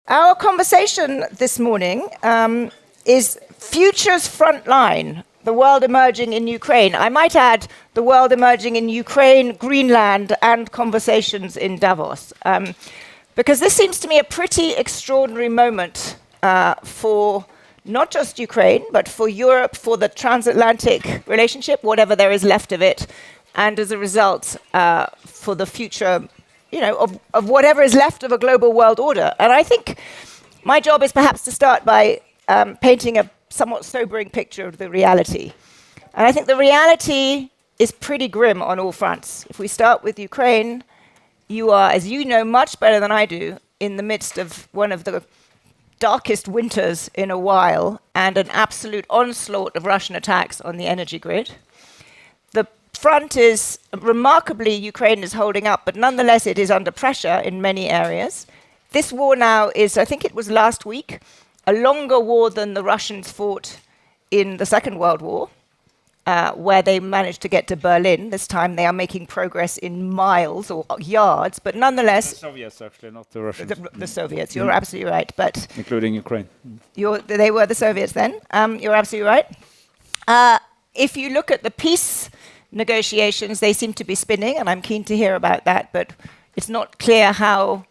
Our conversation this morning is Futures Frontline, the world emerging in Ukraine. I might add, the world emerging in Ukraine, Greenland, and conversations in Davos. Because this seems to me a pretty extraordinary moment for not just Ukraine, but for Europe, for the transatlantic relationship, whatever there is left of it, and as a result, for the future of whatever is left of a global world order. And I think my job is perhaps to start by painting a somewhat sobering picture of the reality. And I think the reality is pretty grim on all fronts. If we start with Ukraine, you are, as you know much better than I do, in the midst of one of the darkest winters in a while and an absolute onslaught of Russian attacks on the energy grid. The front is remarkably, Ukraine is holding up, but nonetheless it is under pressure in many areas. This war now is, I think it was last week, a longer war than the Russians fought in the Second World War, where they managed to get to Berlin. This time they are making progress in miles or yards, but nonetheless... The Soviets, actually, not the Russians. The Soviets, you're absolutely right. But including Ukraine. They were the Soviets then. You're absolutely right. If you look at the peace negotiations, they seem to be spinning, and I'm keen to hear about that, but it's not clear how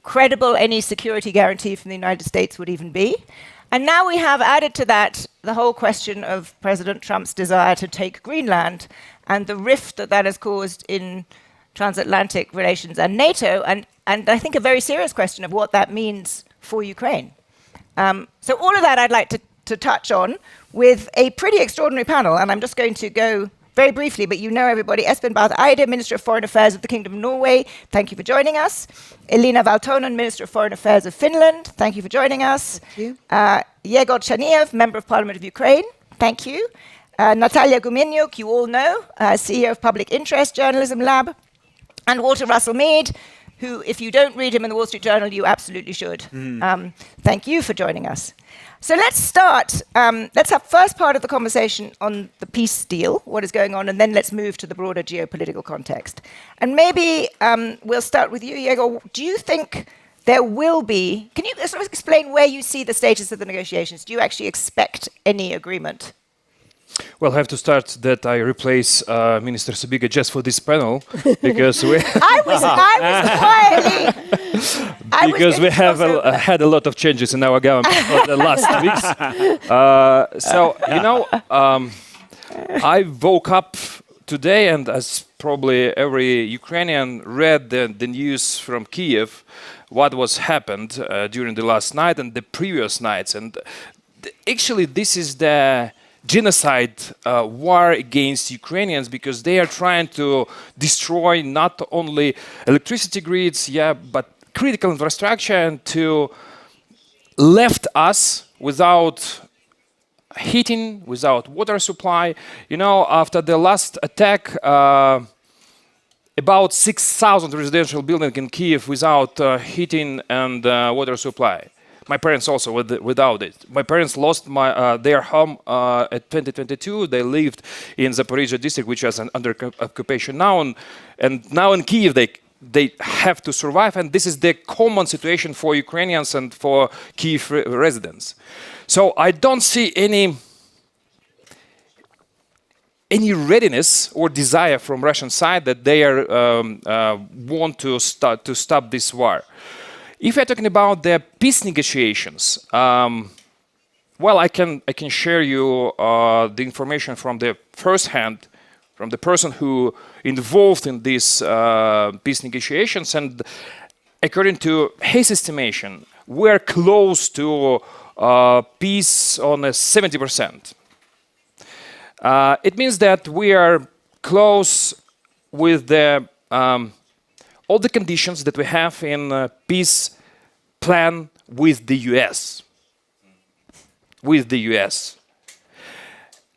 credible any security guarantee from the United States would even be. And now we have added to that the whole question of President Trump's desire to take Greenland and the rift that that has caused in transatlantic relations and NATO, and I think a very serious question of what that means for Ukraine. So all of that I'd like to touch on with a pretty extraordinary panel, and I'm just going to go very briefly, but you know everybody. Espen Barth Eide, Minister of Foreign Affairs of the Kingdom of Norway, thank you for joining us. Elina Valtonen, Minister of Foreign Affairs of Finland, thank you for joining us. Thank you. Yehor Cherniev, Member of Parliament of Ukraine, thank you. Nataliya Gumenyuk, you all know, CEO of Public Interest Journalism Lab. And Walter Russell Mead, who, if you don't read him in the Wall Street Journal, you absolutely should. Thank you for joining us. So let's start. Let's have first part of the conversation on the peace deal, what is going on, and then let's move to the broader geopolitical context. And maybe we'll start with you, Yehor. Do you think there will be, can you sort of explain where you see the status of the negotiations? Do you actually expect any agreement? Well, I have to start that I replace Minister Subiga just for this panel because we I was quietly. because we have had a lot of changes in our government for the last weeks. I woke up today, and as probably every Ukrainian read the news from Kiev, what was happened during the last night and the previous nights, and actually this is the genocide war against Ukrainians, because they are trying to destroy not only electricity grids, but critical infrastructure, and to left us without heating, without water supply. You know, after the last attack, about 6,000 residential buildings in Kiev without heating and water supply. My parents also without it. My parents lost their home at 2022. They lived in Zaporizhia district, which was under occupation now, and now in Kiev they have to survive, and this is the common situation for Ukrainians and for Kiev residents. So I don't see any readiness or desire from Russian side that they are want to stop this war. If we're talking about the peace negotiations, well, I can share you the information from the first hand, from the person who involved in these peace negotiations, and according to his estimation, we're close to peace on a 70%. It means that we are close with the all the conditions that we have in a peace plan with the US. With the US.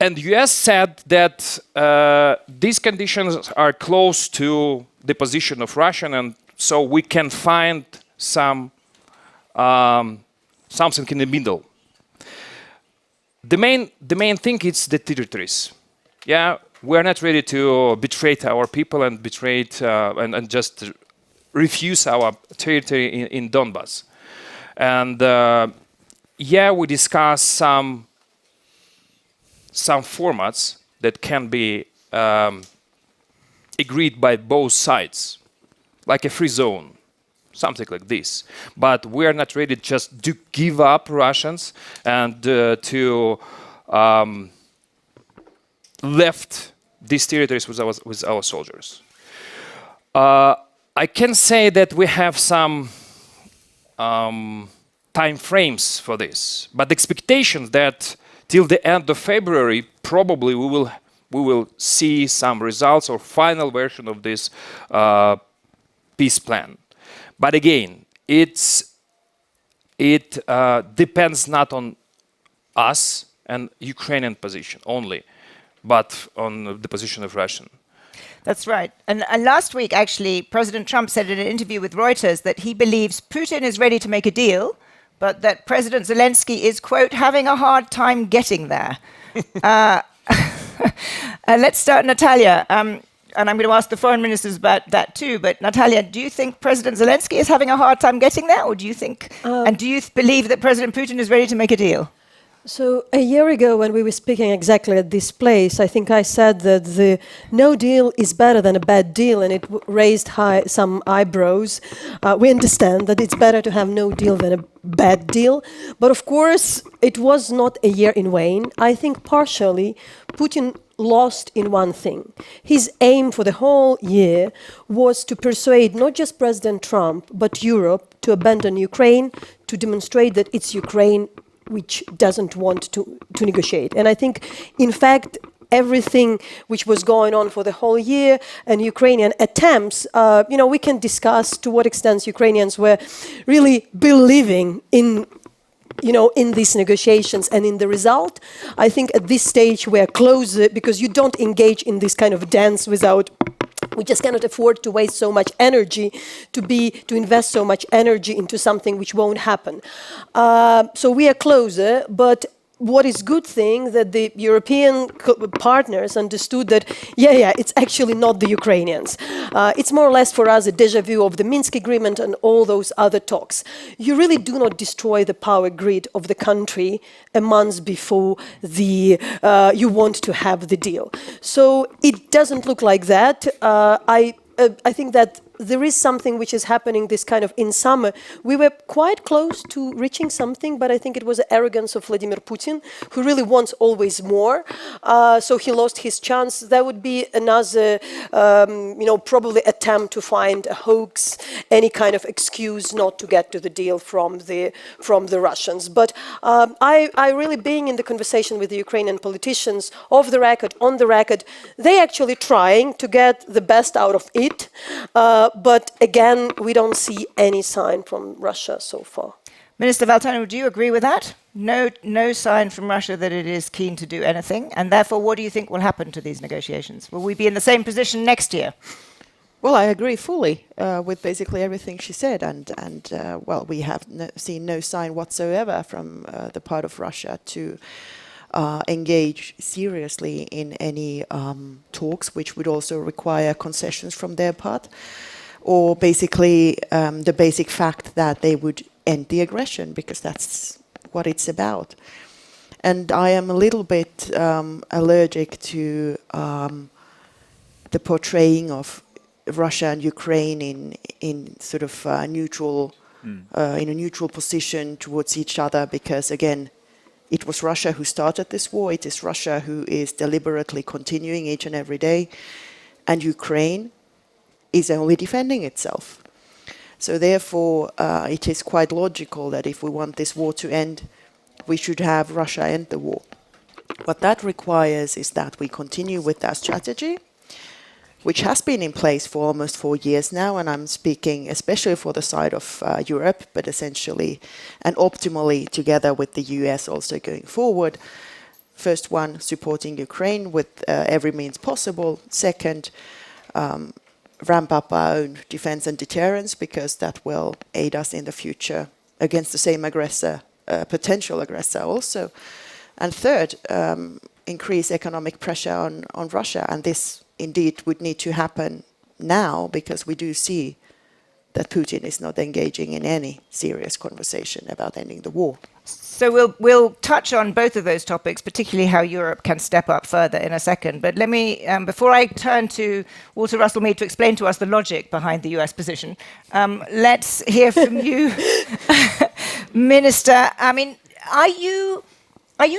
And the US said that these conditions are close to the position of Russia, and so we can find something in the middle. The main thing is the territories. Yeah, we are not ready to betray our people and betray and just refuse our territory in Donbas. And we discuss some formats that can be agreed by both sides, like a free zone, something like this. But we are not ready just to give up Russians and to left these territories with our soldiers. I can say that we have some time frames for this, but the expectations that till the end of February probably we will see some results or final version of this peace plan. But again, it depends not on us and Ukrainian position only, but on the position of Russian. That's right. And last week, actually, President Trump said in an interview with Reuters that he believes Putin is ready to make a deal, but that President Zelensky is, quote, having a hard time getting there. Let's start, Nataliya. And I'm going to ask the foreign ministers about that too. But Nataliya, do you think President Zelensky is having a hard time getting there? Or do you think, and do you believe that President Putin is ready to make a deal? So a year ago, when we were speaking exactly at this place, I think I said that the no deal is better than a bad deal, and it raised some eyebrows. We understand that it's better to have no deal than a bad deal. But of course, it was not a year in vain. I think partially Putin lost in one thing. His aim for the whole year was to persuade not just President Trump, but Europe to abandon Ukraine, to demonstrate that it's Ukraine which doesn't want to negotiate. And I think, in fact, everything which was going on for the whole year and Ukrainian attempts, we can discuss to what extent Ukrainians were really believing in these negotiations and in the result. I think at this stage we're closer because you don't engage in this kind of dance without. We just cannot afford to waste so much energy, to invest so much energy into something which won't happen. So we are closer, but what is good thing that the European partners understood that, it's actually not the Ukrainians. It's more or less for us a déjà vu of the Minsk agreement and all those other talks. You really do not destroy the power grid of the country a month before you want to have the deal. So it doesn't look like that. I think that there is something which is happening this kind of in summer. We were quite close to reaching something, but I think it was the arrogance of Vladimir Putin, who really wants always more. So he lost his chance. That would be another, probably attempt to find a hoax, any kind of excuse not to get to the deal from the Russians. But I really, being in the conversation with the Ukrainian politicians, off the record, on the record, they actually trying to get the best out of it. But again, we don't see any sign from Russia so far. Minister Valtonen, do you agree with that? No sign from Russia that it is keen to do anything. And therefore, what do you think will happen to these negotiations? Will we be in the same position next year? Well, I agree fully with basically everything she said. And we have seen no sign whatsoever from the part of Russia to engage seriously in any talks, which would also require concessions from their part, or basically the basic fact that they would end the aggression, because that's what it's about. And I am a little bit allergic to the portraying of Russia and Ukraine in sort of neutral, in a neutral position towards each other, because again, it was Russia who started this war. It is Russia who is deliberately continuing each and every day, and Ukraine is only defending itself. So therefore, it is quite logical that if we want this war to end, we should have Russia end the war. What that requires is that we continue with that strategy, which has been in place for almost 4 years now, and I'm speaking especially for the side of Europe, but essentially and optimally together with the US also going forward. First one, supporting Ukraine with every means possible. Second, ramp up our own defense and deterrence, because that will aid us in the future against the same aggressor, potential aggressor also. And third, increase economic pressure on Russia. And this indeed would need to happen now, because we do see that Putin is not engaging in any serious conversation about ending the war. So we'll touch on both of those topics, particularly how Europe can step up further in a second. But let me, before I turn to Walter Russell Mead to explain to us the logic behind the US position, let's hear from you, Minister. I mean, are you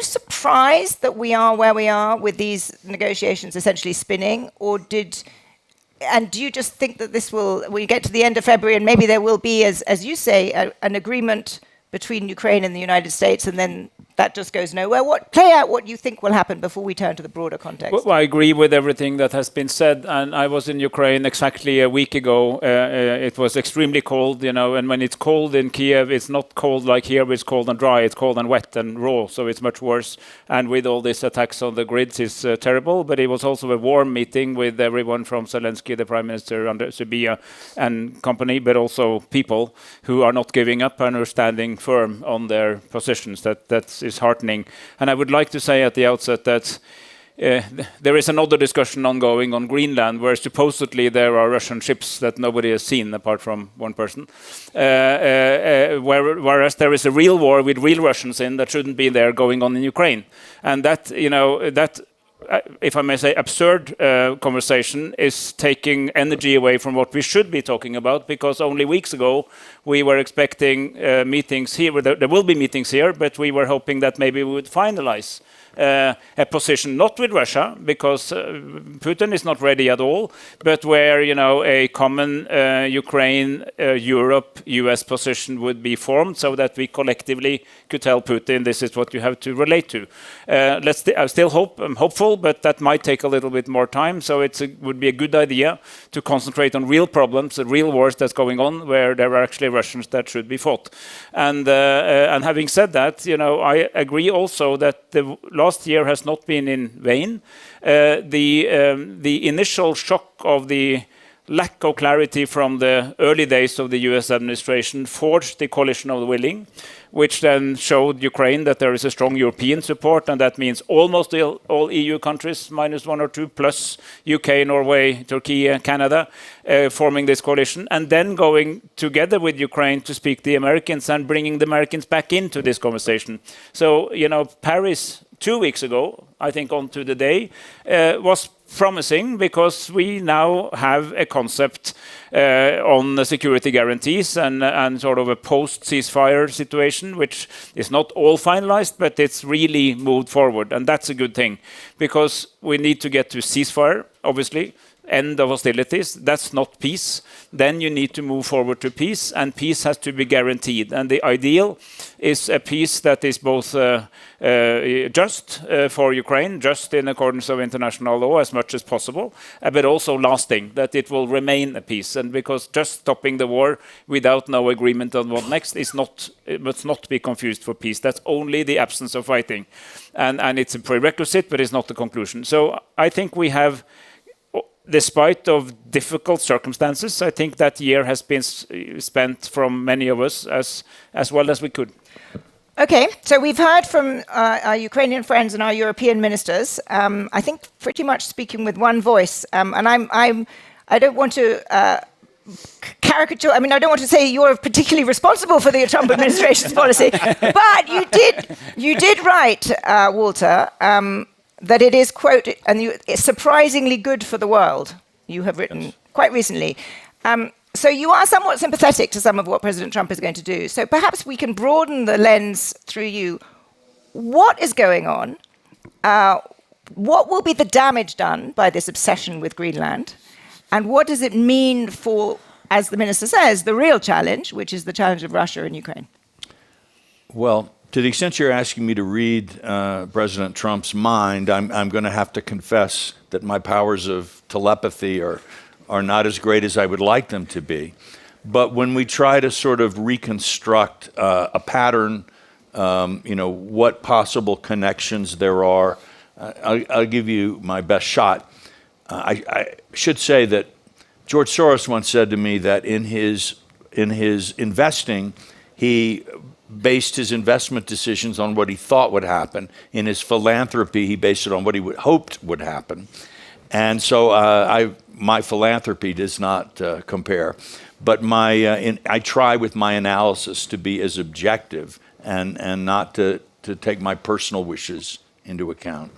surprised that we are where we are with these negotiations essentially spinning, and do you just think that we get to the end of February and maybe there will be, as you say, an agreement between Ukraine and the United States, and then that just goes nowhere? Play out what you think will happen before we turn to the broader context. Well, I agree with everything that has been said, and I was in Ukraine exactly a week ago. It was extremely cold, and when it's cold in Kiev, it's not cold like here, it's cold and dry, it's cold and wet and raw, so it's much worse. And with all these attacks on the grids, it's terrible, but it was also a warm meeting with everyone from Zelensky, the Prime Minister, under Subia and company, but also people who are not giving up and are standing firm on their positions. That is heartening. And I would like to say at the outset that there is another discussion ongoing on Greenland, where supposedly there are Russian ships that nobody has seen apart from one person, whereas there is a real war with real Russians in that shouldn't be there going on in Ukraine. And that, if I may say, absurd conversation is taking energy away from what we should be talking about, because only weeks ago we were expecting meetings here. There will be meetings here, but we were hoping that maybe we would finalize a position, not with Russia, because Putin is not ready at all, but where a common Ukraine, Europe, US position would be formed, so that we collectively could tell Putin this is what you have to relate to. I still I'm hopeful, but that might take a little bit more time. So it would be a good idea to concentrate on real problems, the real wars that's going on, where there are actually Russians that should be fought. And having said that, I agree also that the last year has not been in vain. The initial shock of the lack of clarity from the early days of the US administration forged the coalition of the willing, which then showed Ukraine that there is a strong European support, and that means almost all EU countries, minus one or two, plus UK, Norway, Turkey, Canada, forming this coalition, and then going together with Ukraine to speak to the Americans and bringing the Americans back into this conversation. So, Paris 2 weeks ago, I think on to the day, was promising, because we now have a concept on the security guarantees and sort of a post-ceasefire situation, which is not all finalized, but it's really moved forward. And that's a good thing, because we need to get to ceasefire, obviously, end of hostilities. That's not peace. Then you need to move forward to peace, and peace has to be guaranteed. And the ideal is a peace that is both just for Ukraine, just in accordance with international law as much as possible, but also lasting, that it will remain a peace. And because just stopping the war without no agreement on what next must not be confused for peace. That's only the absence of fighting. And it's a prerequisite, but it's not the conclusion. So I think we have, despite of difficult circumstances, I think that year has been spent from many of us as well as we could. Okay, so we've heard from our Ukrainian friends and our European ministers. I think pretty much speaking with one voice. And I don't want to caricature. I mean, I don't want to say you're particularly responsible for the Trump administration's policy, but you did write, Walter, that it is, quote, it's surprisingly good for the world. You have written quite recently. So you are somewhat sympathetic to some of what President Trump is going to do. So perhaps we can broaden the lens through you. What is going on? What will be the damage done by this obsession with Greenland? And what does it mean for, as the minister says, the real challenge, which is the challenge of Russia and Ukraine? Well, to the extent you're asking me to read President Trump's mind, I'm going to have to confess that my powers of telepathy are not as great as I would like them to be. But when we try to sort of reconstruct a pattern, what possible connections there are, I'll give you my best shot. I should say that George Soros once said to me that in his investing, he based his investment decisions on what he thought would happen. In his philanthropy, he based it on what he hoped would happen. And so my philanthropy does not compare. but I try with my analysis to be as objective and not to take my personal wishes into account.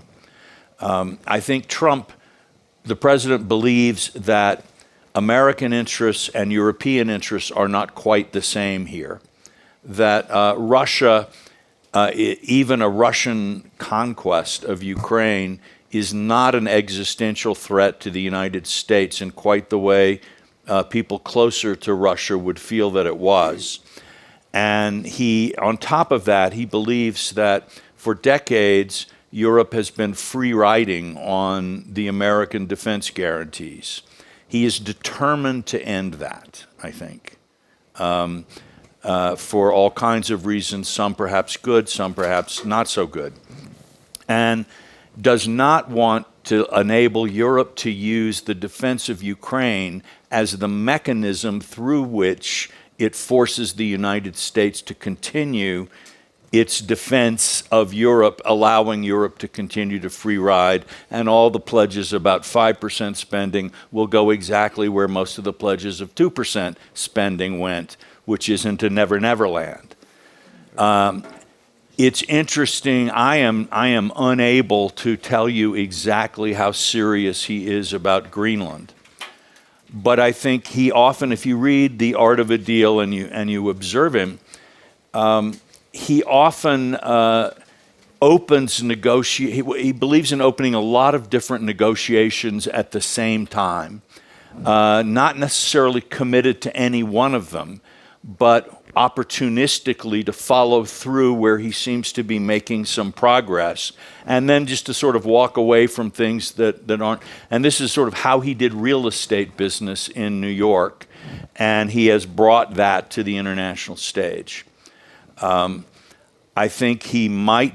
I think the president believes that American interests and European interests are not quite the same here. That Russia, even a Russian conquest of Ukraine, is not an existential threat to the United States in quite the way people closer to Russia would feel that it was. And on top of that, he believes that for decades, Europe has been free riding on the American defense guarantees. He is determined to end that, I think, for all kinds of reasons, some perhaps good, some perhaps not so good, and does not want to enable Europe to use the defense of Ukraine as the mechanism through which it forces the United States to continue its defense of Europe, allowing Europe to continue to free ride, and all the pledges about 5% spending will go exactly where most of the pledges of 2% spending went, which is into Never Never Land. It's interesting, I am unable to tell you exactly how serious he is about Greenland. But I think he often, if you read The Art of a Deal and you observe him, he often opens he believes in opening a lot of different negotiations at the same time, not necessarily committed to any one of them, but opportunistically to follow through where he seems to be making some progress, and then just to sort of walk away from things that aren't. And this is sort of how he did real estate business in New York, and he has brought that to the international stage. I think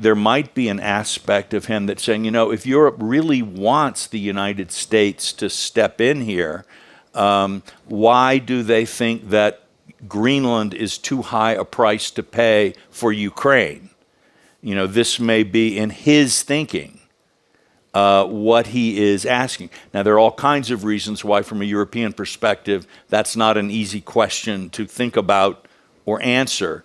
there might be an aspect of him that's saying, if Europe really wants the United States to step in here, why do they think that Greenland is too high a price to pay for Ukraine? This may be in his thinking what he is asking. Now, there are all kinds of reasons why, from a European perspective, that's not an easy question to think about or answer.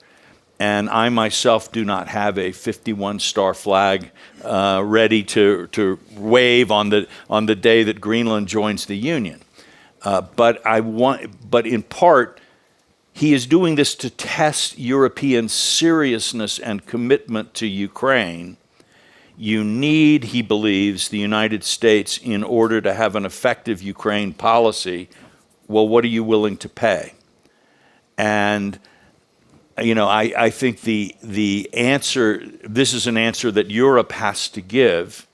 And I myself do not have a 51-star flag ready to wave on the day that Greenland joins the Union. But in part, he is doing this to test European seriousness and commitment to Ukraine. You need, he believes, the United States in order to have an effective Ukraine policy. Well, what are you willing to pay? And I think the answer, this is an answer that Europe has to give,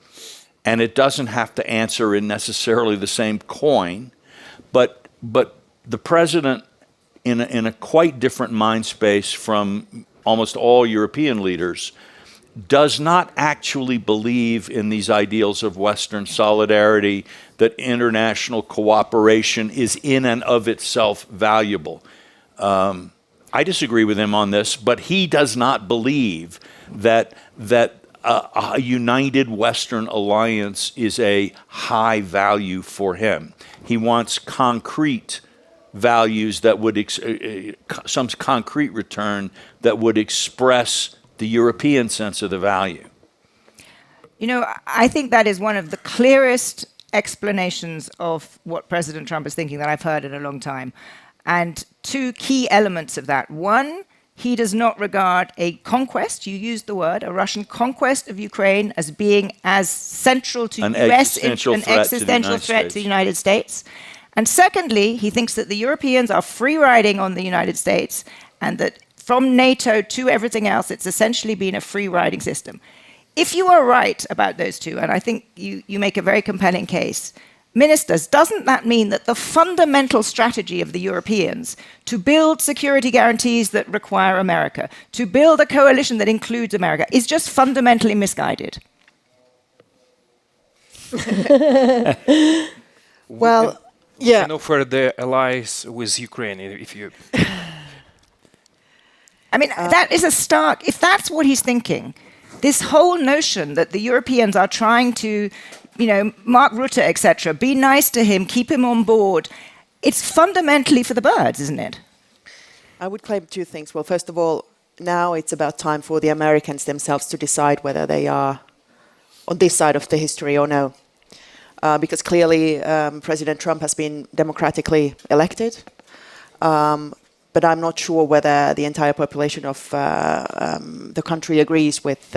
and it doesn't have to answer in necessarily the same coin, but the president, in a quite different mind space from almost all European leaders, does not actually believe in these ideals of Western solidarity, that international cooperation is in and of itself valuable. I disagree with him on this, but he does not believe that a united Western alliance is a high value for him. He wants concrete values that would, some concrete return that would express the European sense of the value. I think that is one of the clearest explanations of what President Trump is thinking that I've heard in a long time. And two key elements of that. One, he does not regard a conquest, you used the word, a Russian conquest of Ukraine as being as central to an existential threat to the United States. And secondly, he thinks that the Europeans are free riding on the United States, and that from NATO to everything else, it's essentially been a free riding system. If you are right about those two, and I think you make a very compelling case, ministers, doesn't that mean that the fundamental strategy of the Europeans to build security guarantees that require America, to build a coalition that includes America, is just fundamentally misguided? Well, yeah. Can offer the allies with Ukraine if you. I mean, that is a stark. If that's what he's thinking, this whole notion that the Europeans are trying to, Mark Rutte, etc., be nice to him, keep him on board, it's fundamentally for the birds, isn't it? I would claim two things. Well, first of all, now it's about time for the Americans themselves to decide whether they are on this side of the history or no. Because clearly President Trump has been democratically elected. But I'm not sure whether the entire population of the country agrees with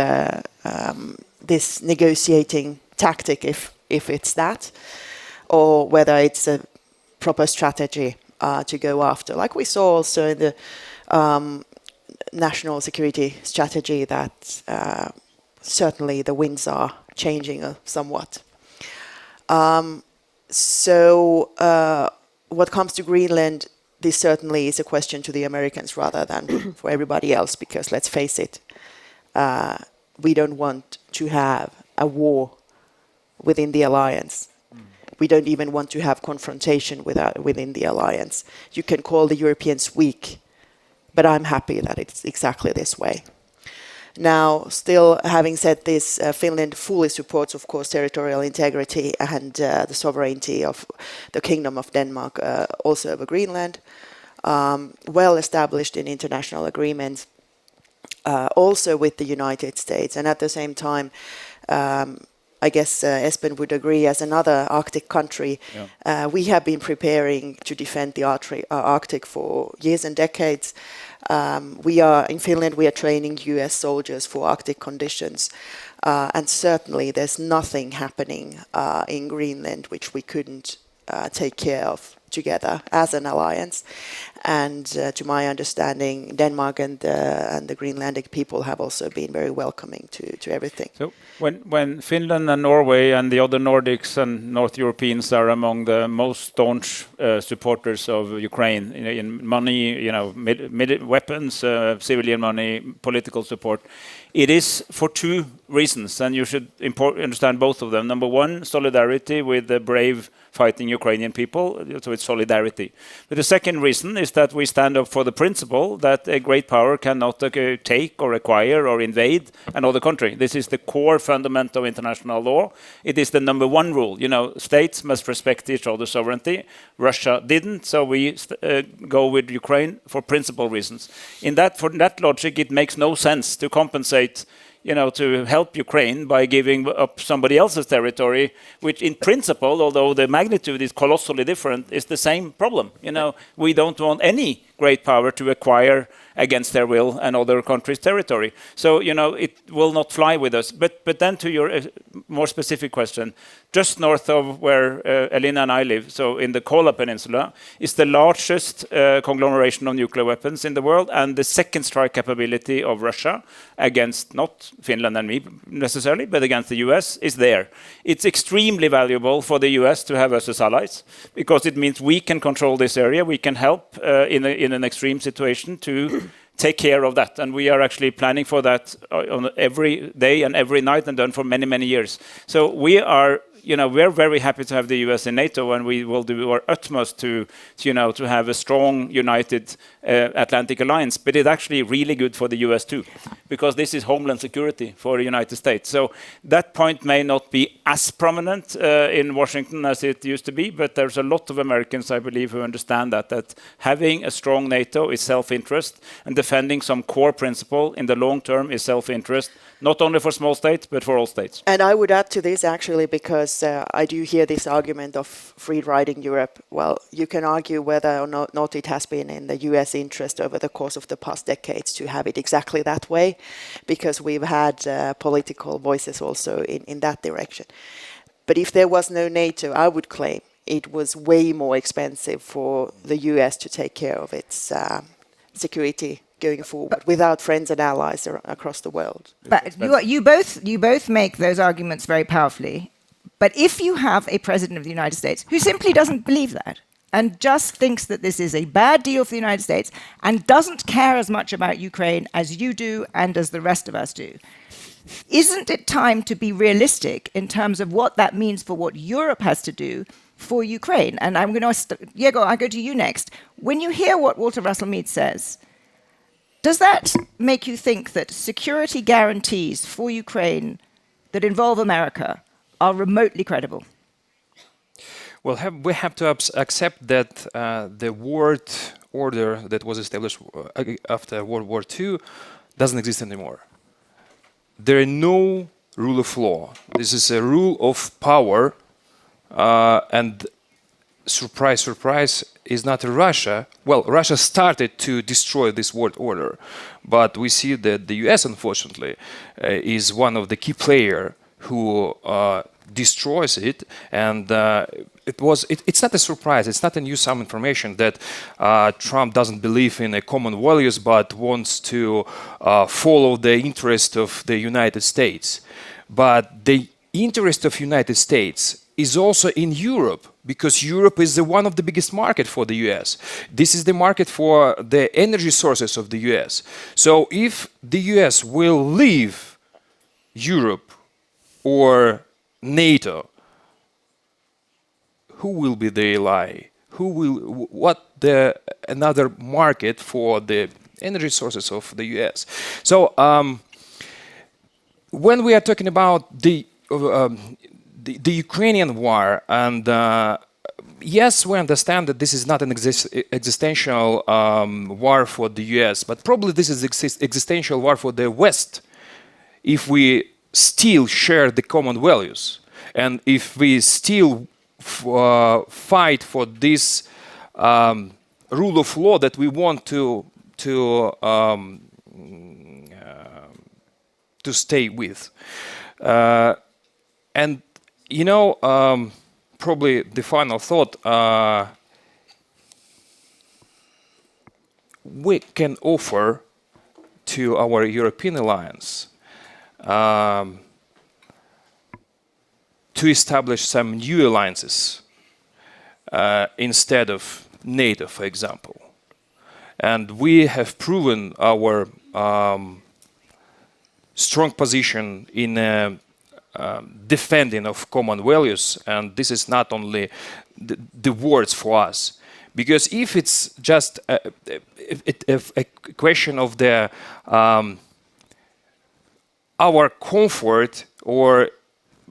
this negotiating tactic, if it's that, or whether it's a proper strategy to go after. Like we saw also in the national security strategy that certainly the winds are changing somewhat. So what comes to Greenland, this certainly is a question to the Americans rather than for everybody else, because let's face it, we don't want to have a war within the alliance. We don't even want to have confrontation within the alliance. You can call the Europeans weak, but I'm happy that it's exactly this way. Now, still having said this, Finland fully supports, of course, territorial integrity and the sovereignty of the Kingdom of Denmark, also over Greenland, well established in international agreements, also with the United States. And at the same time, I guess Espen would agree, as another Arctic country, we have been preparing to defend the Arctic for years and decades. In Finland, we are training US soldiers for Arctic conditions. And certainly there's nothing happening in Greenland which we couldn't take care of together as an alliance. And to my understanding, Denmark and the Greenlandic people have also been very welcoming to everything. So when Finland and Norway and the other Nordics and North Europeans are among the most staunch supporters of Ukraine in money, weapons, civilian money, political support, it is for two reasons, and you should understand both of them. Number one, solidarity with the brave fighting Ukrainian people, so it's solidarity. But the second reason is that we stand up for the principle that a great power cannot take or acquire or invade another country. This is the core fundament of international law. It is the number one rule. States must respect each other's sovereignty. Russia didn't, so we go with Ukraine for principle reasons. For that logic, it makes no sense to compensate to help Ukraine by giving up somebody else's territory, which in principle, although the magnitude is colossally different, is the same problem. We don't want any great power to acquire against their will another country's territory. So, it will not fly with us. But then to your more specific question, just north of where Elina and I live, so in the Kola Peninsula, is the largest conglomeration of nuclear weapons in the world and the second strike capability of Russia against not Finland and me necessarily, but against the US is there. It's extremely valuable for the US to have us as allies because it means we can control this area, we can help in an extreme situation to take care of that. And we are actually planning for that on every day and every night and done for many, many years. So we're very happy to have the US in NATO, and we will do our utmost to have a strong, united Atlantic alliance. But it's actually really good for the US too, because this is homeland security for the United States. So that point may not be as prominent in Washington as it used to be, but there's a lot of Americans, I believe, who understand that having a strong NATO is self-interest, and defending some core principle in the long term is self-interest, not only for small states, but for all states. And I would add to this, actually, because I do hear this argument of free-riding Europe. Well, you can argue whether or not it has been in the US interest over the course of the past decades to have it exactly that way, because we've had political voices also in that direction. But if there was no NATO, I would claim it was way more expensive for the US to take care of its security going forward without friends and allies across the world. But you both make those arguments very powerfully. But if you have a president of the United States who simply doesn't believe that and just thinks that this is a bad deal for the United States and doesn't care as much about Ukraine as you do and as the rest of us do, isn't it time to be realistic in terms of what that means for what Europe has to do for Ukraine? And I'm going to, Yehor, I go to you next. When you hear what Walter Russell Mead says, does that make you think that security guarantees for Ukraine that involve America are remotely credible? Well, we have to accept that the world order that was established after World War II doesn't exist anymore. There is no rule of law. This is a rule of power, and surprise, surprise, is not Russia. Well, Russia started to destroy this world order, but we see that the US, unfortunately, is one of the key players who destroys it, and it's not a surprise, it's not a new some information that Trump doesn't believe in a common values but wants to follow the interest of the United States. But the interest of United States is also in Europe, because Europe is one of the biggest market for the US. This is the market for the energy sources of the US. So if the US will leave Europe or NATO, who will be the ally? Another market for the energy sources of the US? So when we are talking about the Ukrainian war, and yes, we understand that this is not an existential war for the US, but probably this is existential war for the West. If we still share the common values, and if we still fight for this rule of law that we want to stay with, and you know, probably the final thought, we can offer to our European alliance to establish some new alliances instead of NATO, for example. And we have proven our strong position in defending of common values, and this is not only the words for us. Because if it's just a question of the our comfort, or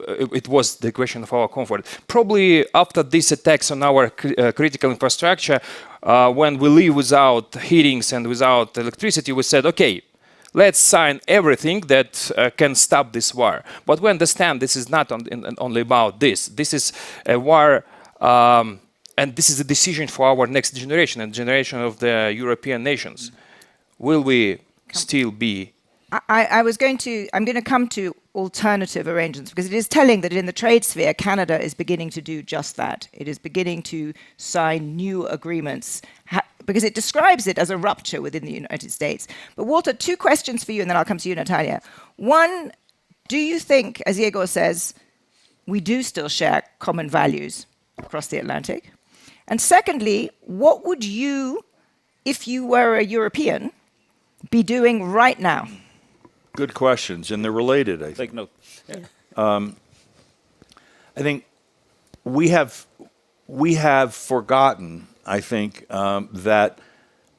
it was the question of our comfort. Probably after these attacks on our critical infrastructure, when we live without heatings and without electricity, we said, okay, let's sign everything that can stop this war. But we understand this is not only about this. This is a war, and this is a decision for our next generation and generation of the European nations. Will we still be? I'm going to come to alternative arrangements, because it is telling that in the trade sphere, Canada is beginning to do just that. It is beginning to sign new agreements, because it describes it as a rupture within the United States. But Walter, two questions for you, and then I'll come to you, Nataliya. One, do you think, as Yehor says, we do still share common values across the Atlantic? And secondly, what would you, if you were a European, be doing right now? Good questions, and they're related, I think. Take note. Yeah. I think we have forgotten, I think, that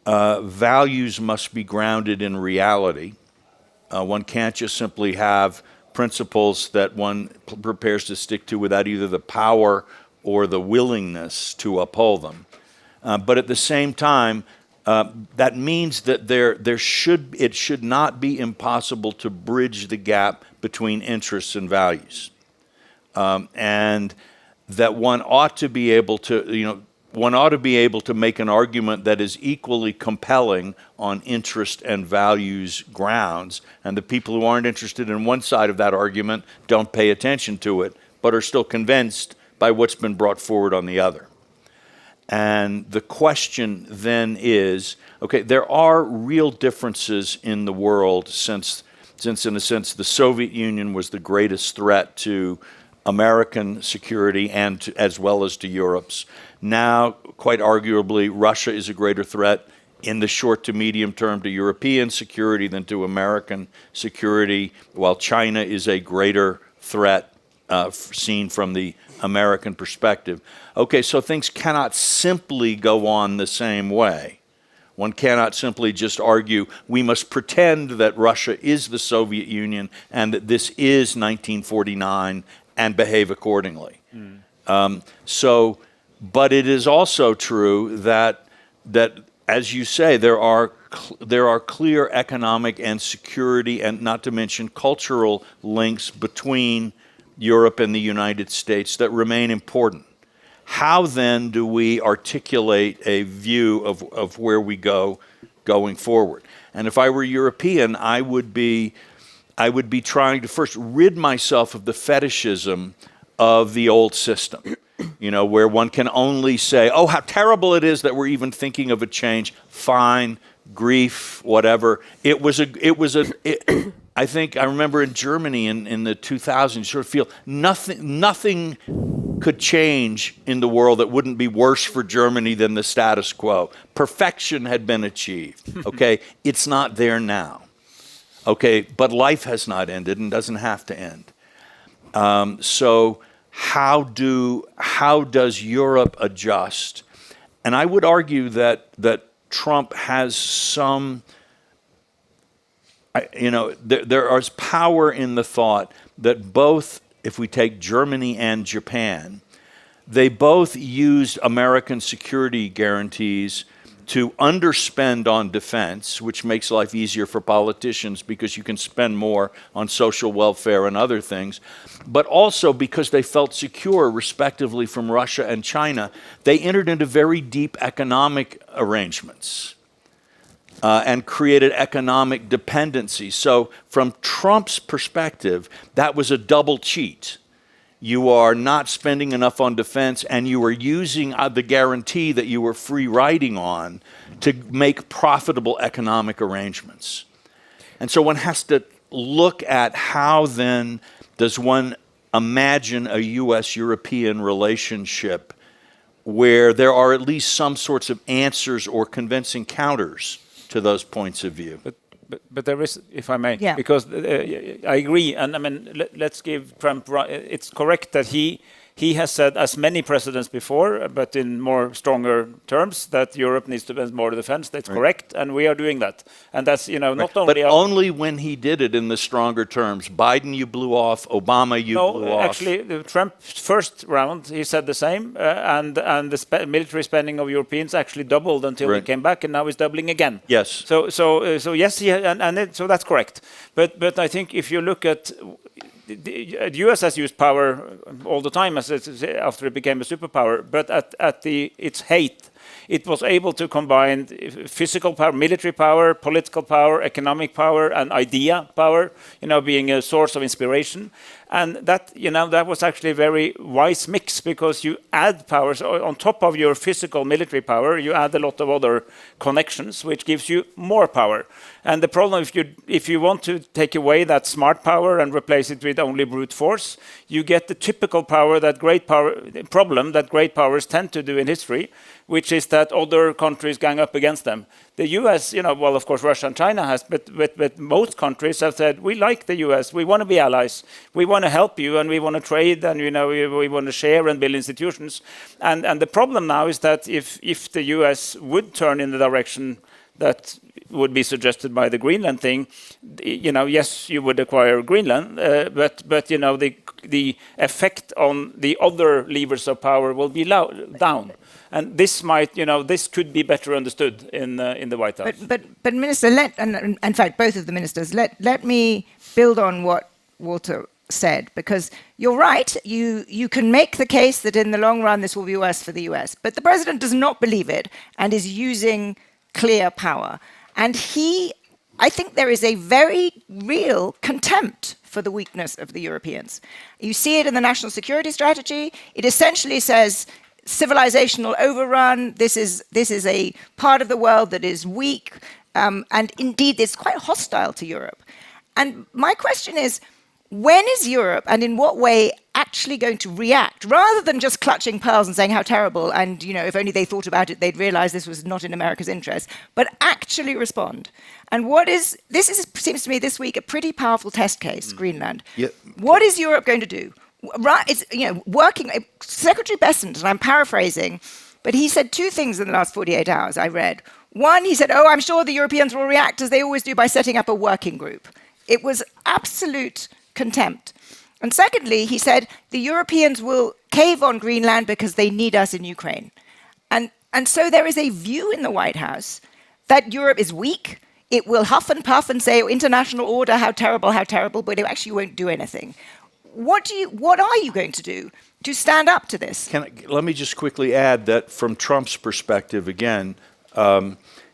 values must be grounded in reality. One can't just simply have principles that one prepares to stick to without either the power or the willingness to uphold them. But at the same time, that means that it should not be impossible to bridge the gap between interests and values, and that one ought to be able to, make an argument that is equally compelling on interest and values grounds, and the people who aren't interested in one side of that argument don't pay attention to it, but are still convinced by what's been brought forward on the other. And the question then is, okay, there are real differences in the world since in a sense the Soviet Union was the greatest threat to American security and as well as to Europe's. Now, quite arguably, Russia is a greater threat in the short to medium term to European security than to American security, while China is a greater threat seen from the American perspective. Okay, so things cannot simply go on the same way. One cannot simply just argue we must pretend that Russia is the Soviet Union and that this is 1949 and behave accordingly. But it is also true that as you say, there are clear economic and security, and not to mention cultural links between Europe and the United States that remain important. How then do we articulate a view of where we go going forward? And if I were European, I would be trying to first rid myself of the fetishism of the old system, where one can only say, oh, how terrible it is that we're even thinking of a change. Fine, grief, whatever. I think I remember in Germany in the 2000s, you sort of feel nothing could change in the world that wouldn't be worse for Germany than the status quo. Perfection had been achieved, okay? It's not there now, okay? But life has not ended and doesn't have to end. So how does Europe adjust? And I would argue that Trump has some, there is power in the thought that both, if we take Germany and Japan, they both used American security guarantees to underspend on defense, which makes life easier for politicians because you can spend more on social welfare and other things, but also because they felt secure, respectively, from Russia and China. They entered into very deep economic arrangements and created economic dependency. So from Trump's perspective, that was a double cheat. You are not spending enough on defense, and you are using the guarantee that you were free riding on to make profitable economic arrangements. And so one has to look at how then does one imagine a U.S.-European relationship where there are at least some sorts of answers or convincing counters to those points of view. But there is, if I may, Yeah. because I agree, and I mean, let's give Trump. It's correct that he has said, as many presidents before, but in more stronger terms, that Europe needs to spend more defense. That's correct, and we are doing that. And that's not only. But only when he did it in the stronger terms. Biden, you blew off. Obama, you blew off. Actually, Trump's first round, he said the same, and the military spending of Europeans actually doubled until he came back, and now it's doubling again. Yes. So yes, so that's correct. But I think if you look at. The U.S. has used power all the time after it became a superpower, but at its height, it was able to combine physical power, military power, political power, economic power, and idea power, being a source of inspiration. And that was actually a very wise mix, because you add powers on top of your physical military power. You add a lot of other connections, which gives you more power. And the problem, if you want to take away that smart power and replace it with only brute force, you get the typical problem that great powers tend to do in history, which is that other countries gang up against them. The U.S., well, of course, Russia and China has, but most countries have said, we like the U.S., we want to be allies, we want to help you, and we want to trade, and we want to share and build institutions. And the problem now is that if the U.S. would turn in the direction that would be suggested by the Greenland thing, yes, you would acquire Greenland, but the effect on the other levers of power will be down. And this this could be better understood in the White House. But Minister, and in fact, both of the ministers, let me build on what Walter said, because you're right. You can make the case that in the long run this will be worse for the US, but the president does not believe it and is using clear power. And I think there is a very real contempt for the weakness of the Europeans. You see it in the national security strategy. It essentially says civilizational overrun. This is a part of the world that is weak, and indeed it's quite hostile to Europe. And my question is, when is Europe, and in what way, actually going to react, rather than just clutching pearls and saying how terrible, and if only they thought about it, they'd realize this was not in America's interest, but actually respond? And seems to me this week a pretty powerful test case, Greenland. Yeah. What is Europe going to do? Right, it's working. Secretary Bessent, and I'm paraphrasing, but he said two things in the last 48 hours. I read one. He said, "Oh, I'm sure the Europeans will react as they always do by setting up a working group." It was absolute contempt. And secondly, he said the Europeans will cave on Greenland because they need us in Ukraine. And so there is a view in the White House that Europe is weak. It will huff and puff and say, oh, international order, how terrible, but it actually won't do anything. What are you going to do to stand up to this? Let me just quickly add that from Trump's perspective, again,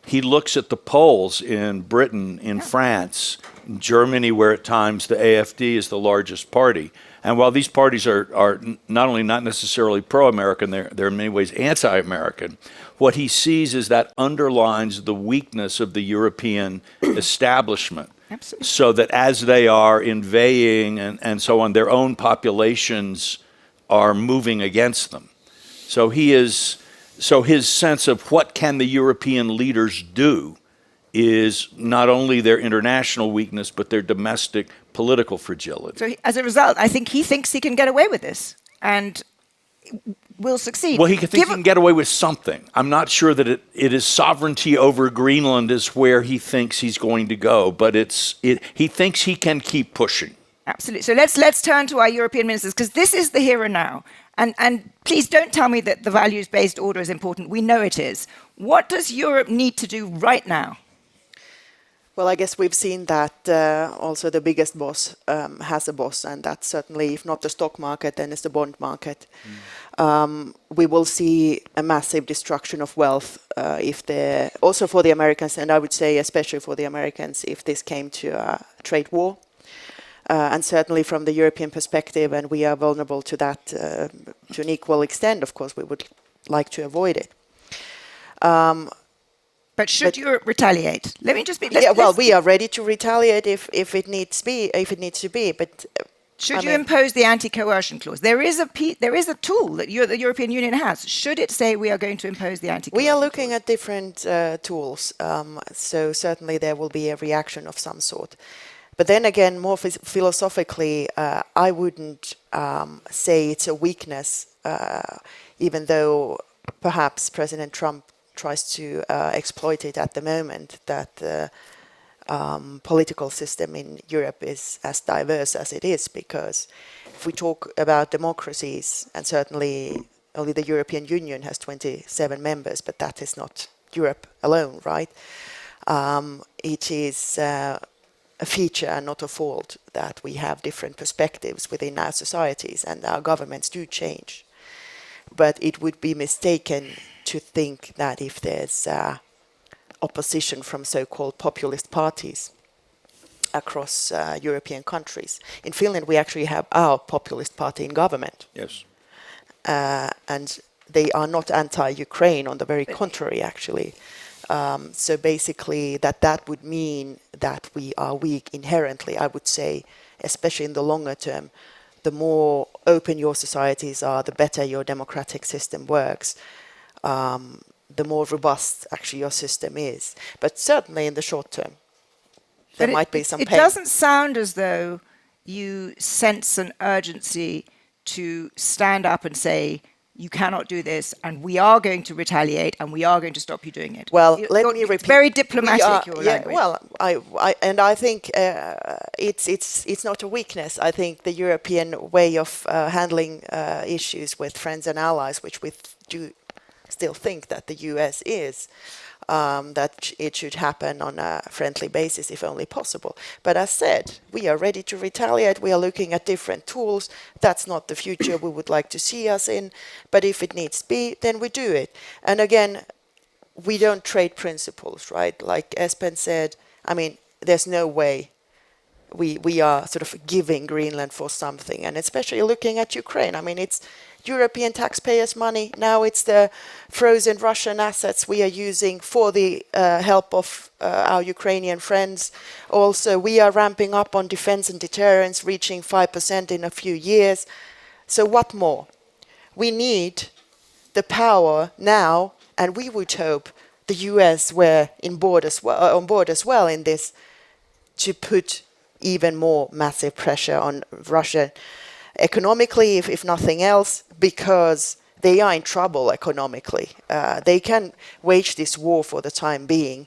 he looks at the polls in Britain, in France, in Germany, where at times the AfD is the largest party. And while these parties are not only not necessarily pro-American, they're in many ways anti-American, what he sees is that underlines the weakness of the European establishment. Absolutely. So that as they are invading and so on, their own populations are moving against them. So his sense of what can the European leaders do is not only their international weakness, but their domestic political fragility. So as a result, I think he thinks he can get away with this and will succeed. Well, he thinks he can get away with something. I'm not sure that it is sovereignty over Greenland is where he thinks he's going to go, but he thinks he can keep pushing. Absolutely. So let's turn to our European ministers, because this is the here and now. And please don't tell me that the values-based order is important. We know it is. What does Europe need to do right now? Well, I guess we've seen that also the biggest boss has a boss, and that's certainly, if not the stock market, then it's the bond market. We will see a massive destruction of wealth also for the Americans, and I would say especially for the Americans, if this came to a trade war. And certainly from the European perspective, and we are vulnerable to that to an equal extent, of course, we would like to avoid it. But should Europe retaliate? Let me just be. We are ready to retaliate if it needs to be. But should you impose the anti-coercion clause? There is a tool that the European Union has. Should it say we are going to impose the anti-coercion? We are looking at different tools. So certainly there will be a reaction of some sort. But then again, more philosophically, I wouldn't say it's a weakness, even though perhaps President Trump tries to exploit it at the moment, that the political system in Europe is as diverse as it is, because if we talk about democracies, and certainly only the European Union has 27 members, but that is not Europe alone, right? It is a feature and not a fault that we have different perspectives within our societies, and our governments do change. But it would be mistaken to think that if there's opposition from so-called populist parties across European countries. In Finland, we actually have our populist party in government. Yes. And they are not anti-Ukraine, on the very contrary, actually. So basically that would mean that we are weak inherently, I would say, especially in the longer term. The more open your societies are, the better your democratic system works, the more robust actually your system is. But certainly in the short term, there might be some pain. It doesn't sound as though you sense an urgency to stand up and say, you cannot do this, and we are going to retaliate, and we are going to stop you doing it. Well, let me repeat. It's very diplomatic, your language. Well, I think it's not a weakness. I think the European way of handling issues with friends and allies, which we do still think that the US is, that it should happen on a friendly basis if only possible. But as said, we are ready to retaliate. We are looking at different tools. That's not the future we would like to see us in. But if it needs to be, then we do it. And again, we don't trade principles, right? Like Espen said, I mean, there's no way we are sort of giving Greenland for something. And especially looking at Ukraine. I mean, it's European taxpayers' money. Now it's the frozen Russian assets we are using for the help of our Ukrainian friends. Also, we are ramping up on defense and deterrence, reaching 5% in a few years. So what more? We need the power now, and we would hope the US were on board as well in this, to put even more massive pressure on Russia economically, if nothing else, because they are in trouble economically. They can wage this war for the time being,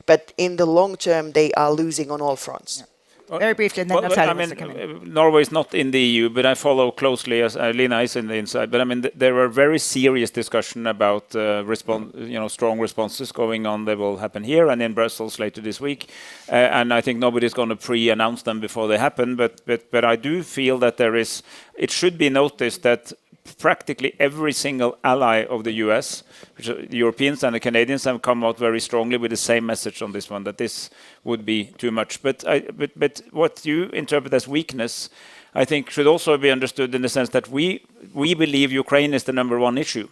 but in the long term, they are losing on all fronts. Very briefly, and then Well, Nataliya I wants mean, to come in. Norway is not in the EU, but I follow closely as Elina is in the inside. But I mean, there are very serious discussion about strong responses going on. They will happen here and in Brussels later this week, and I think nobody's going to pre-announce them before they happen. But I do feel that it should be noticed that practically every single ally of the US, which the Europeans and the Canadians, have come out very strongly with the same message on this one, that this would be too much. But what you interpret as weakness, I think, should also be understood in the sense that we believe Ukraine is the number one issue.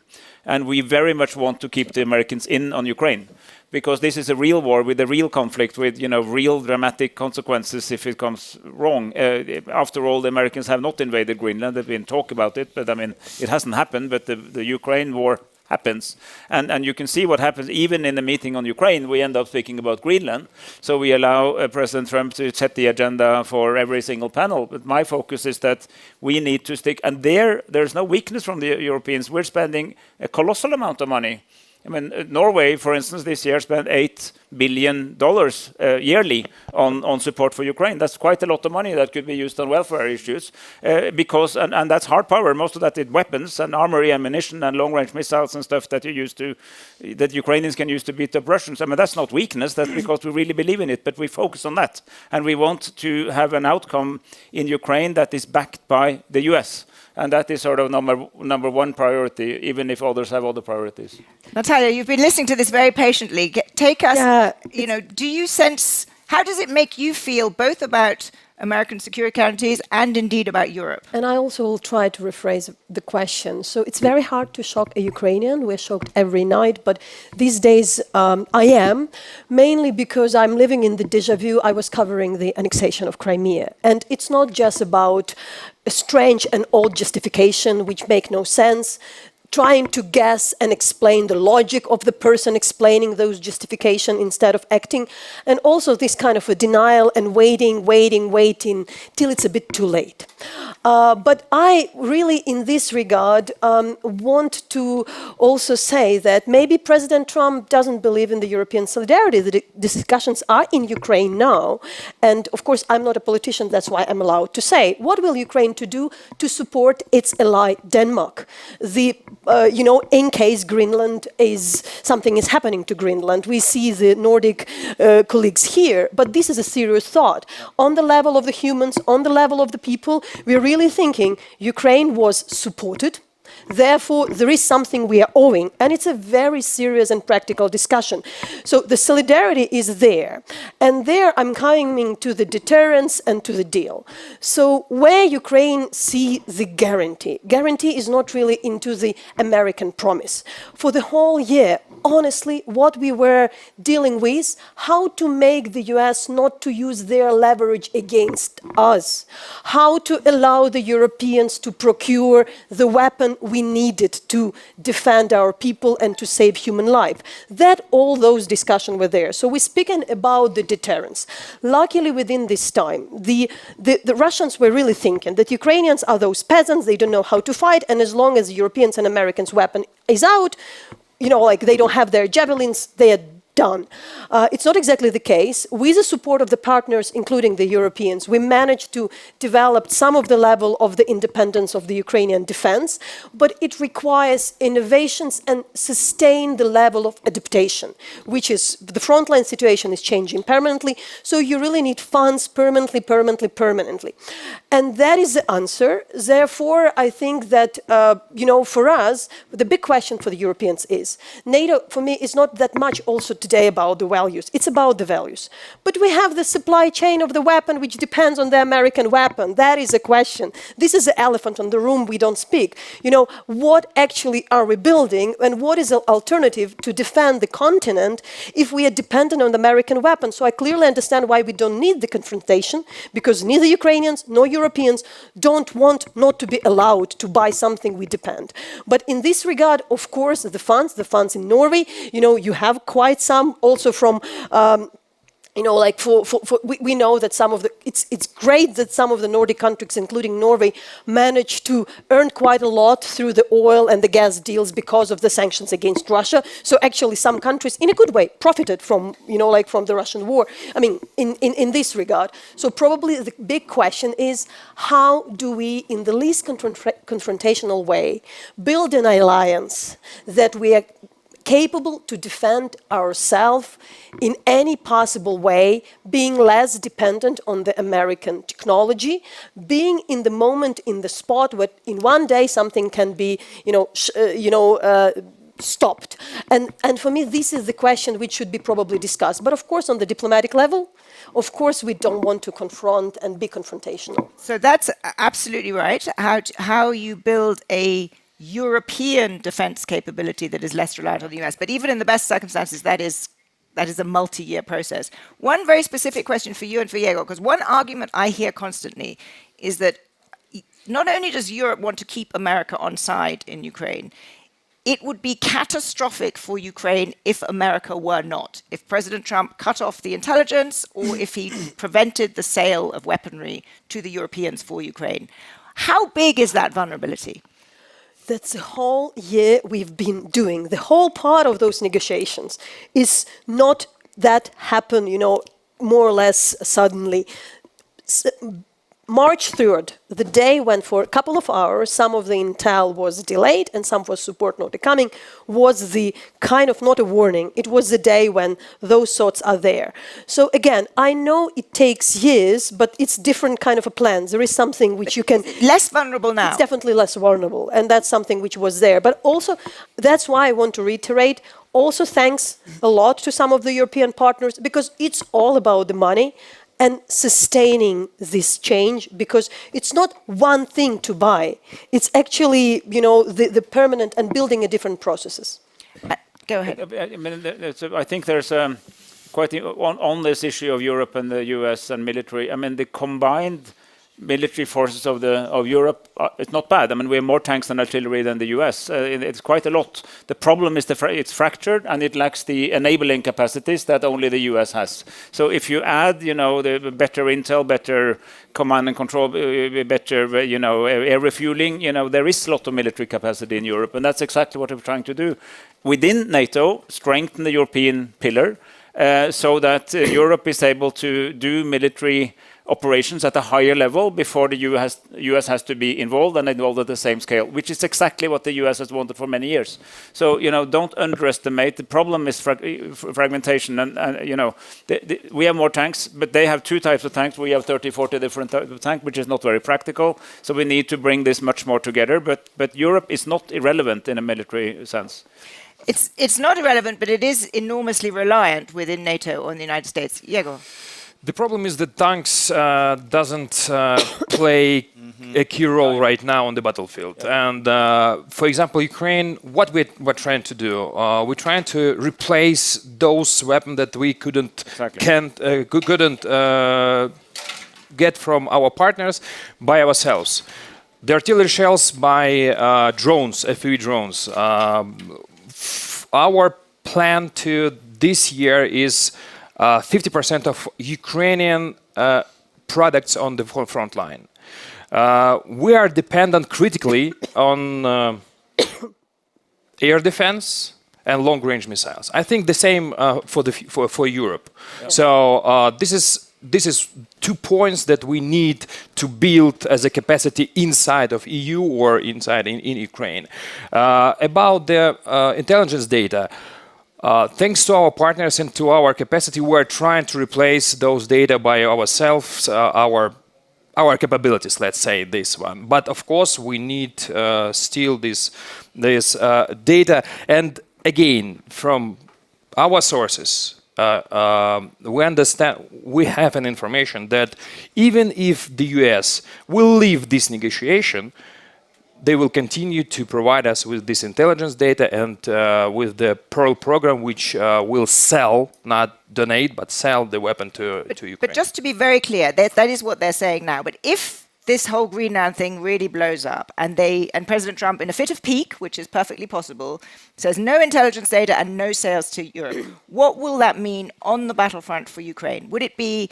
And we very much want to keep the Americans in on Ukraine, because this is a real war with a real conflict with real dramatic consequences if it comes wrong. After all, the Americans have not invaded Greenland. There's been talk about it, but I mean, it hasn't happened. But the Ukraine war happens, and you can see what happens even in the meeting on Ukraine. We end up speaking about Greenland, so we allow President Trump to set the agenda for every single panel. But my focus is that we need to stick, and there's no weakness from the Europeans. We're spending a colossal amount of money. I mean, Norway, for instance, this year spent $8 billion yearly on support for Ukraine. That's quite a lot of money that could be used on welfare issues, and that's hard power. Most of that is weapons and armory, ammunition, and long-range missiles and stuff that that Ukrainians can use to beat up Russians. I mean, that's not weakness. That's because we really believe in it. But we focus on that, and we want to have an outcome in Ukraine that is backed by the US. And that is sort of number one priority, even if others have other priorities. Nataliya, you've been listening to this very patiently. Take us, do you sense, how does it make you feel both about American security guarantees and indeed about Europe? And I also will try to rephrase the question. So it's very hard to shock a Ukrainian. We're shocked every night, but these days I am, mainly because I'm living in the déjà vu. I was covering the annexation of Crimea. And it's not just about a strange and old justification which make no sense, trying to guess and explain the logic of the person explaining those justification instead of acting, and also this kind of a denial and waiting till it's a bit too late. But I really, in this regard, want to also say that maybe President Trump doesn't believe in the European solidarity. The discussions are in Ukraine now. And of course, I'm not a politician, that's why I'm allowed to say, what will Ukraine to do to support its ally Denmark? In case Greenland something is happening to Greenland. We see the Nordic colleagues here, but this is a serious thought. On the level of the humans, on the level of the people, we're really thinking Ukraine was supported. Therefore, there is something we are owing, and it's a very serious and practical discussion. So the solidarity is there, and there I'm coming to the deterrence and to the deal. So where Ukraine see the guarantee is not really into the American promise. For the whole year, honestly, what we were dealing with, how to make the US not to use their leverage against us, how to allow the Europeans to procure the weapon we needed to defend our people and to save human life. All those discussions were there. So we're speaking about the deterrence. Luckily, within this time, the Russians were really thinking that Ukrainians are those peasants, they don't know how to fight, and as long as Europeans and Americans' weapon is out, they don't have their javelins, they are done. It's not exactly the case. With the support of the partners, including the Europeans, we managed to develop some of the level of the independence of the Ukrainian defense, but it requires innovations and sustain the level of adaptation, which is, the frontline situation is changing permanently, so you really need funds permanently. And that is the answer. Therefore, I think that, for us, the big question for the Europeans is, NATO, for me, is not that much also today about the values. It's about the values. But we have the supply chain of the weapon, which depends on the American weapon. That is a question. This is the elephant in the room we don't speak. What actually are we building, and what is the alternative to defend the continent if we are dependent on the American weapon? So I clearly understand why we don't need the confrontation, because neither Ukrainians nor Europeans don't want not to be allowed to buy something we depend. But in this regard, of course, the funds in Norway, you have quite some also from like we know that some of the it's great that some of the Nordic countries, including Norway, managed to earn quite a lot through the oil and the gas deals because of the sanctions against Russia. So actually, some countries, in a good way, profited from like from the Russian war. I mean, in this regard. So probably the big question is, how do we, in the least confrontational way, build an alliance that we are capable to defend ourselves in any possible way, being less dependent on the American technology, being in the moment, in the spot where in one day something can be, stopped. And for me, this is the question which should be probably discussed. But of course, on the diplomatic level, of course, we don't want to confront and be confrontational. So that's absolutely right. How you build a European defense capability that is less reliant on the US. But even in the best circumstances, that is a multi-year process. One very specific question for you and for Yehor, because one argument I hear constantly is that not only does Europe want to keep America on side in Ukraine, it would be catastrophic for Ukraine if America were not. If President Trump cut off the intelligence or if he prevented the sale of weaponry to the Europeans for Ukraine. How big is that vulnerability? That's the whole year we've been doing. The whole part of those negotiations is not that happen, more or less suddenly. March 3rd, the day when for a couple of hours some of the intel was delayed and some was support not coming, was the kind of not a warning. It was the day when those thoughts are there. So again, I know it takes years, but it's different kind of a plan. There is something which you can... Less vulnerable now. It's definitely less vulnerable, and that's something which was there. But also, that's why I want to reiterate, also thanks a lot to some of the European partners, because it's all about the money and sustaining this change, because it's not one thing to buy. It's actually, the permanent and building a different processes. Go ahead. I mean, I think there's quite on this issue of Europe and the US and military. I mean, the combined military forces of Europe, it's not bad. I mean, we have more tanks and artillery than the US. It's quite a lot. The problem is it's fractured and it lacks the enabling capacities that only the US has. So if you add, the better intel, better command and control, better, air refueling, there is a lot of military capacity in Europe, and that's exactly what we're trying to do. Within NATO, strengthen the European pillar so that Europe is able to do military operations at a higher level before the US has to be involved and involved at the same scale, which is exactly what the US has wanted for many years. So, don't underestimate. The problem is fragmentation. And we have more tanks, but they have two types of tanks. We have 30, 40 different types of tanks, which is not very practical. So we need to bring this much more together. But Europe is not irrelevant in a military sense. It's not irrelevant, but it is enormously reliant within NATO on the United States. Yehor. The problem is that tanks doesn't play a key role right now on the battlefield. And for example, Ukraine, what we're trying to do, we're trying to replace those weapons that we couldn't get from our partners by ourselves. The artillery shells by drones, FPV drones. Our plan to this year is 50% of Ukrainian products on the front line. We are dependent critically on air defense and long-range missiles. I think the same for Europe. Yeah. So this is 2 points that we need to build as a capacity inside of EU or inside in Ukraine. About the intelligence data. Thanks to our partners and to our capacity, we're trying to replace those data by ourselves, our capabilities, let's say this one. But of course, we need still this data. And again, from our sources, we understand, we have an information that even if the US will leave this negotiation, they will continue to provide us with this intelligence data and with the Pearl program, which will sell, not donate, but sell the weapon to Ukraine. But just to be very clear, that is what they're saying now. But if this whole Greenland thing really blows up, and President Trump, in a fit of pique, which is perfectly possible, says no intelligence data and no sales to Europe, what will that mean on the battlefront for Ukraine? Would it be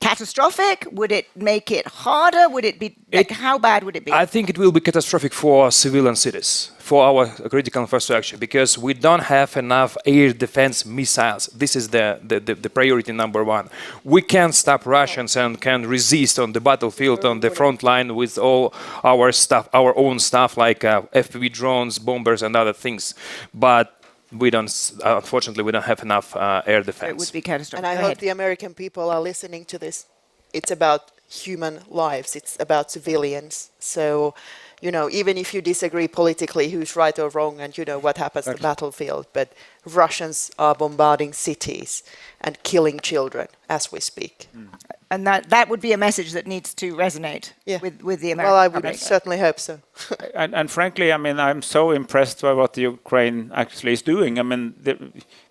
catastrophic? Would it make it harder? Would it be how bad would it be? I think it will be catastrophic for civilian cities, for our critical infrastructure, because we don't have enough air defense missiles. This is the priority number one. We can stop Russians and can resist on the battlefield, on the front line with all our stuff, our own stuff like FPV drones, bombers, and other things. But we don't, unfortunately, we don't have enough air defense. It would be catastrophic. And I hope the American people are listening to this. It's about human lives. It's about civilians. So, even if you disagree politically who's right or wrong and what happens on the battlefield, but Russians are bombarding cities and killing children as we speak. And that would be a message that needs to resate with the American Well, I would public. certainly hope so. And frankly, I mean, I'm so impressed by what the Ukraine actually is doing. I mean,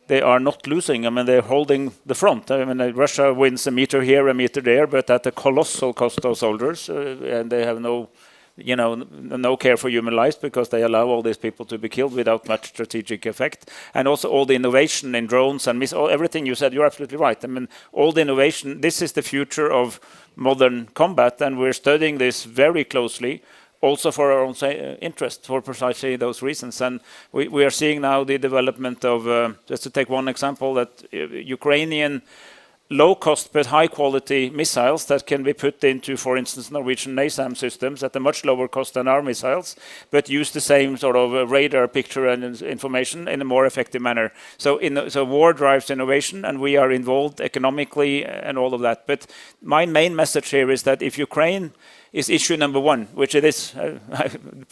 they are not losing. I mean, they're holding the front. I mean, Russia wins a meter here, a meter there, but at a colossal cost of soldiers, and they have no care for human lives because they allow all these people to be killed without much strategic effect. And also all the innovation in drones and everything you said, you're absolutely right. I mean, all the innovation, this is the future of modern combat, and we're studying this very closely, also for our own interest, for precisely those reasons. And we are seeing now the development of, just to take one example, that Ukrainian low-cost but high-quality missiles that can be put into, for instance, Norwegian NASAM systems at a much lower cost than our missiles, but use the same sort of radar picture and information in a more effective manner. So war drives innovation, and we are involved economically and all of that. But my main message here is that if Ukraine is issue number one, which it is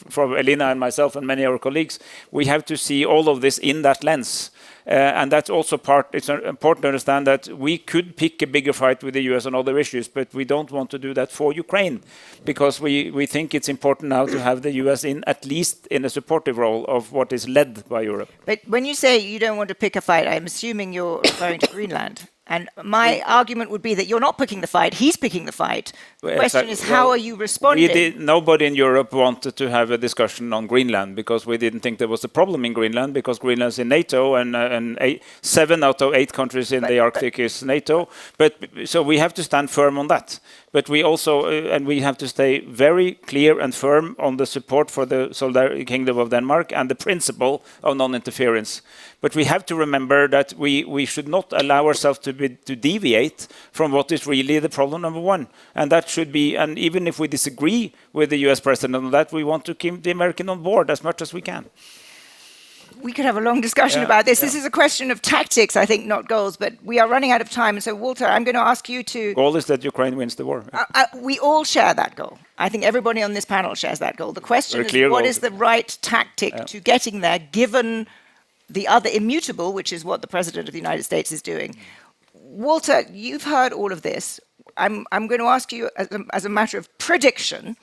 for Elina and myself and many of our colleagues, we have to see all of this in that lens. And that's also it's important to understand that we could pick a bigger fight with the US on other issues, but we don't want to do that for Ukraine, because we think it's important now to have the US at least in a supportive role of what is led by Europe. But when you say you don't want to pick a fight, I'm assuming you're referring to Greenland. And my argument would be that you're not picking the fight, he's picking the fight. The question is, how are you responding? Nobody in Europe wanted to have a discussion on Greenland because we didn't think there was a problem in Greenland, because Greenland is in NATO and 7 out of 8 countries in the Arctic is NATO. So we have to stand firm on that. But we also, and we have to stay very clear and firm on the support for the Solidarity Kingdom of Denmark and the principle of non-interference. But we have to remember that we should not allow ourselves to deviate from what is really the problem number one. And that should be, and even if we disagree with the US president on that, we want to keep the American on board as much as we can. We could have a long discussion about this. This is a question of tactics, I think, not goals, but we are running out of time. And so, Walter, I'm going to ask you to... Goal is that Ukraine wins the war. We all share that goal. I think everybody on this panel shares that goal. The question is, what is the right tactic to getting there, given the other immutable, which is what the President of the United States is doing? Walter, you've heard all of this. I'm going to ask you, as a matter of prediction,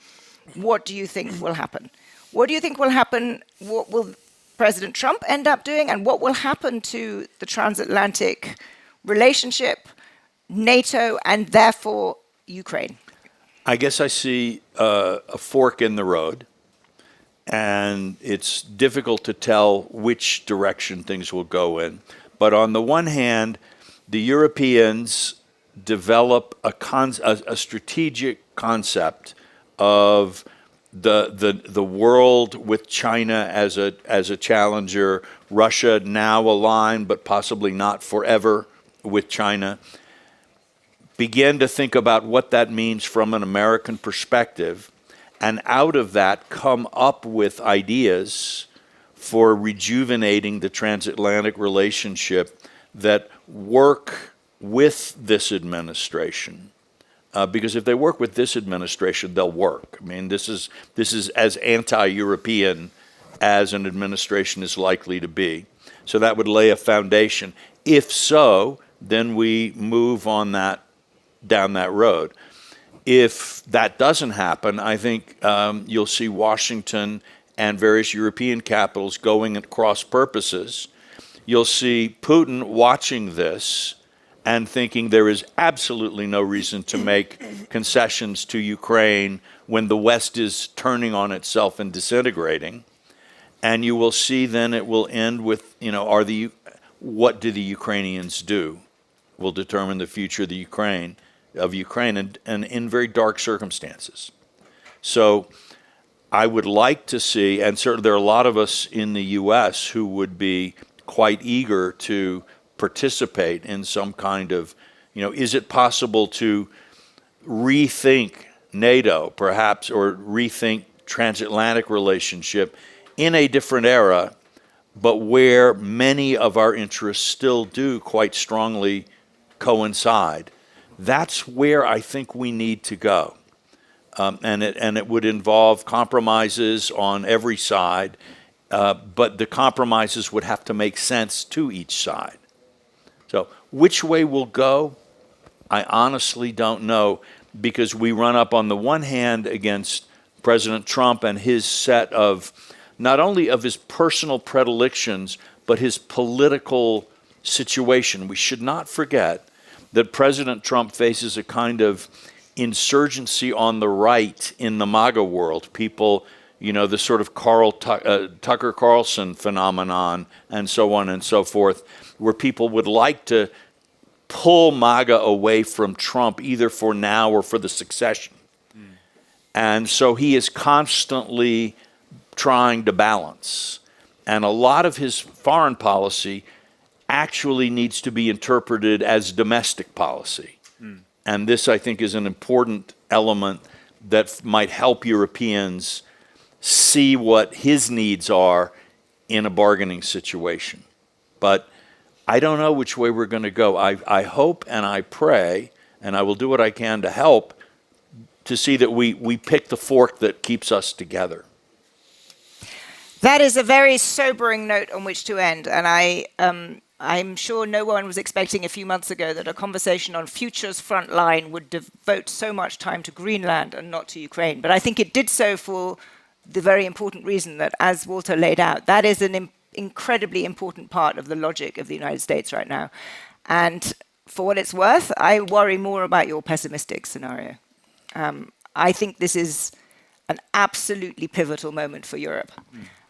what do you think will happen? What do you think will happen? What will President Trump end up doing, and what will happen to the transatlantic relationship, NATO, and therefore Ukraine? I guess I see a fork in the road, and it's difficult to tell which direction things will go in. But on the one hand, the Europeans develop a strategic concept of the world with China as a challenger, Russia now aligned but possibly not forever with China, begin to think about what that means from an American perspective, and out of that come up with ideas for rejuvenating the transatlantic relationship that work with this administration. Because if they work with this administration, they'll work. I mean, this is as anti-European as an administration is likely to be. So that would lay a foundation. If so, then we move on down that road. If that doesn't happen, I think you'll see Washington and various European capitals going at cross purposes. You'll see Putin watching this and thinking there is absolutely no reason to make concessions to Ukraine when the West is turning on itself and disintegrating. And you will see then it will end with, what do the Ukrainians do will determine the future of Ukraine and in very dark circumstances. So I would like to see, and certainly there are a lot of us in the U.S. who would be quite eager to participate in some kind of, is it possible to rethink NATO perhaps, or rethink transatlantic relationship in a different era, but where many of our interests still do quite strongly coincide. That's where I think we need to go. And it would involve compromises on every side, but the compromises would have to make sense to each side. So which way we'll go, I honestly don't know, because we run up on the one hand against President Trump and his set of, not only of his personal predilections, but his political situation. We should not forget that President Trump faces a kind of insurgency on the right in the MAGA world. People, the sort of Tucker Carlson phenomenon and so on and so forth, where people would like to pull MAGA away from Trump either for now or for the succession. And so he is constantly trying to balance. And a lot of his foreign policy actually needs to be interpreted as domestic policy. And this, I think, is an important element that might help Europeans see what his needs are in a bargaining situation. But I don't know which way we're going to go. I hope and I pray, and I will do what I can to help, to see that we pick the fork that keeps us together. That is a very sobering note on which to end. And I'm sure no one was expecting a few months ago that a conversation on Future's Frontline would devote so much time to Greenland and not to Ukraine. But I think it did so for the very important reason that, as Walter laid out, that is an incredibly important part of the logic of the United States right now. And for what it's worth, I worry more about your pessimistic scenario. I think this is an absolutely pivotal moment for Europe.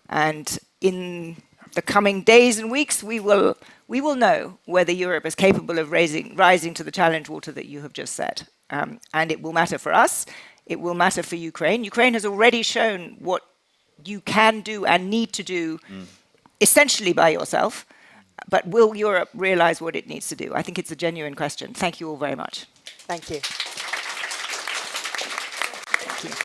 And in the coming days and weeks, we will know whether Europe is capable of rising to the challenge, Walter, that you have just set. And it will matter for us. It will matter for Ukraine. Ukraine has already shown what you can do and need to do essentially by yourself. But will Europe realize what it needs to do? I think it's a genuine question. Thank you all very much. Thank you.